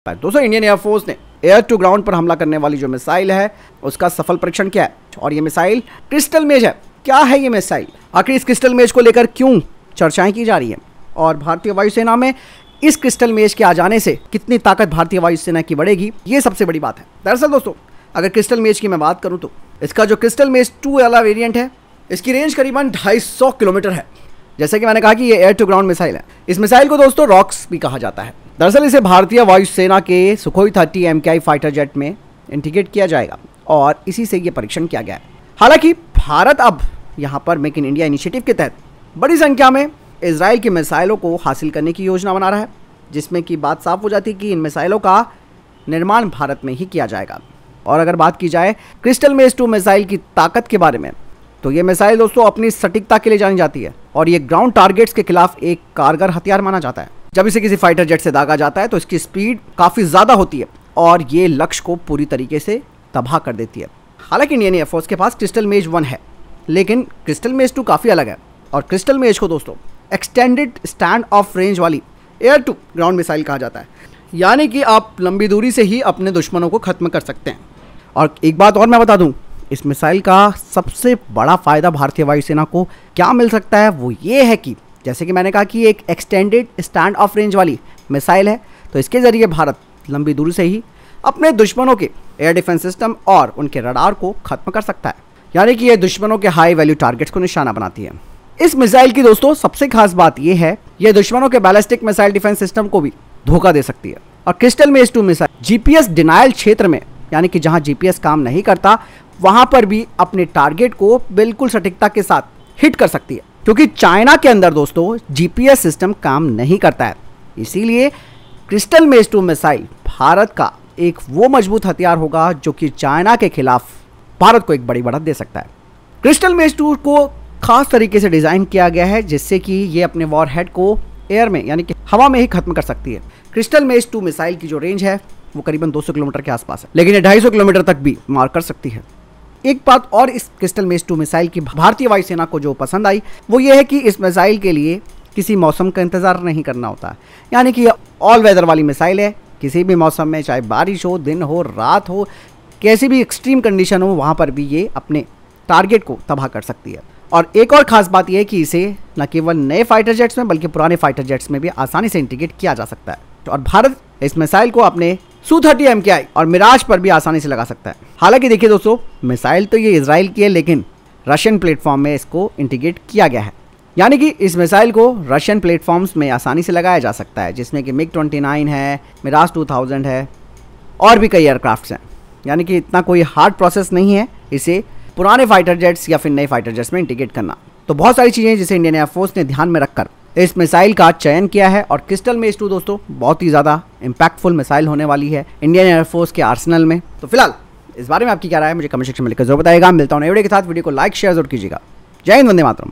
दोस्तों Indian air force ने air to ground पर हमला करने वाली जो मिसाइल है उसका सफल परीक्षण किया है और ये मिसाइल क्रिस्टल मेज है। क्या है ये मिसाइल, आखिर इस क्रिस्टल मेज को लेकर क्यों चर्चाएं की जा रही हैं और भारतीय वायुसेना में इस क्रिस्टल मेज के आ जाने से कितनी ताकत भारतीय वायुसेना की बढ़ेगी, ये सबसे बड़ी बात है। दरअसल दोस्तों अगर क्रिस्टल मेज की मैं बात करूं तो इसका जो क्रिस्टल मेज 2 वाला वेरिएंट है इसकी रेंज करीबन 250 किलोमीटर है। जैसे कि मैंने कहा कि ये एयर टू ग्राउंड मिसाइल है। इस मिसाइल को दोस्तों रॉक्स भी कहा जाता है। दरअसल इसे भारतीय वायुसेना के सुखोई 30 MKI फाइटर जेट में इंटीग्रेट किया जाएगा और इसी से ये परीक्षण किया गया है। हालांकि भारत अब यहाँ पर मेक इन इंडिया इनिशिएटिव के तहत बड़ी संख्या में इजराइल की मिसाइलों को हासिल करने की योजना बना रहा है, जिसमें कि बात साफ हो जाती है कि इन मिसाइलों का निर्माण भारत में ही किया जाएगा। और अगर बात की जाए क्रिस्टल मेज 2 मिसाइल की ताकत के बारे में तो ये मिसाइल दोस्तों अपनी सटीकता के लिए जानी जाती है और ये ग्राउंड टारगेट्स के खिलाफ एक कारगर हथियार माना जाता है। जब इसे किसी फाइटर जेट से दागा जाता है तो इसकी स्पीड काफ़ी ज़्यादा होती है और ये लक्ष्य को पूरी तरीके से तबाह कर देती है। हालांकि इंडियन एयरफोर्स के पास क्रिस्टल मेज 1 है, लेकिन क्रिस्टल मेज 2 काफ़ी अलग है और क्रिस्टल मेज को दोस्तों एक्सटेंडेड स्टैंड ऑफ रेंज वाली एयर टू ग्राउंड मिसाइल कहा जाता है, यानी कि आप लंबी दूरी से ही अपने दुश्मनों को खत्म कर सकते हैं। और एक बात और मैं बता दूं, इस मिसाइल का सबसे बड़ा फ़ायदा भारतीय वायुसेना को क्या मिल सकता है वो ये है कि जैसे कि मैंने कहा कि एक एक्सटेंडेड स्टैंड ऑफ रेंज वाली मिसाइल है, तो इसके ज़रिए भारत लंबी दूरी से ही अपने दुश्मनों के एयर डिफेंस सिस्टम और उनके रडार को खत्म कर सकता है, यानी कि ये दुश्मनों के हाई वैल्यू टारगेट्स को निशाना बनाती है। इस मिसाइल की दोस्तों सबसे खास बात यह है ये दुश्मनों के बैलिस्टिक मिसाइल डिफेंस सिस्टम को भी धोखा दे सकती है। और क्रिस्टल मेज 2 मिसाइल जीपीएस डिनायल क्षेत्र में, यानी कि जहां जीपीएस काम नहीं करता वहां पर भी अपने टारगेट को बिल्कुल सटीकता के साथ हिट कर सकती है, क्योंकि चाइना के अंदर दोस्तों जीपीएस सिस्टम काम नहीं करता है। इसीलिए क्रिस्टल मेज 2 मिसाइल भारत का एक वो मजबूत हथियार होगा जो कि चाइना के खिलाफ भारत को एक बड़ी बढ़त दे सकता है। क्रिस्टल मेज 2 को खास तरीके से डिज़ाइन किया गया है जिससे कि ये अपने वॉरहेड को एयर में, यानी कि हवा में ही खत्म कर सकती है। क्रिस्टल मेज 2 मिसाइल की जो रेंज है वो करीबन 200 किलोमीटर के आसपास है, लेकिन ये 250 किलोमीटर तक भी मार कर सकती है। एक बात और इस क्रिस्टल मेज 2 मिसाइल की भारतीय वायुसेना को जो पसंद आई वो ये है कि इस मिसाइल के लिए किसी मौसम का इंतज़ार नहीं करना होता, यानी कि ऑल वेदर वाली मिसाइल है। किसी भी मौसम में, चाहे बारिश हो, दिन हो, रात हो, कैसी भी एक्सट्रीम कंडीशन हो, वहाँ पर भी ये अपने टारगेट को तबाह कर सकती है। और एक और ख़ास बात यह है कि इसे न केवल नए फाइटर जेट्स में बल्कि पुराने फाइटर जेट्स में भी आसानी से इंटीग्रेट किया जा सकता है और भारत इस मिसाइल को अपने Su-30 MKI और मिराज पर भी आसानी से लगा सकता है। हालांकि देखिए दोस्तों, मिसाइल तो ये इजराइल की है, लेकिन रशियन प्लेटफॉर्म में इसको इंटीग्रेट किया गया है, यानी कि इस मिसाइल को रशियन प्लेटफॉर्म्स में आसानी से लगाया जा सकता है, जिसमें कि MiG-29 है, मिराज 2000 है और भी कई एयरक्राफ्ट्स हैं। यानी कि इतना कोई हार्ड प्रोसेस नहीं है इसे पुराने फाइटर जेट्स या फिर नए फाइटर जेट्स में इंटीग्रेट करना। तो बहुत सारी चीज़ें जिसे इंडियन एयरफोर्स ने ध्यान में रखकर इस मिसाइल का चयन किया है और क्रिस्टल मेज 2 दोस्तों बहुत ही ज़्यादा इम्पैक्टफुल मिसाइल होने वाली है इंडियन एयरफोर्स के आर्सेनल में। तो फिलहाल इस बारे में आपकी क्या राय है मुझे कमेंट सेक्शन में लिखकर जरूर बताइएगा। मिलता हूँ नए वीडियो के साथ। वीडियो को लाइक शेयर जरूर कीजिएगा। जय हिंद, वंदे मातरम।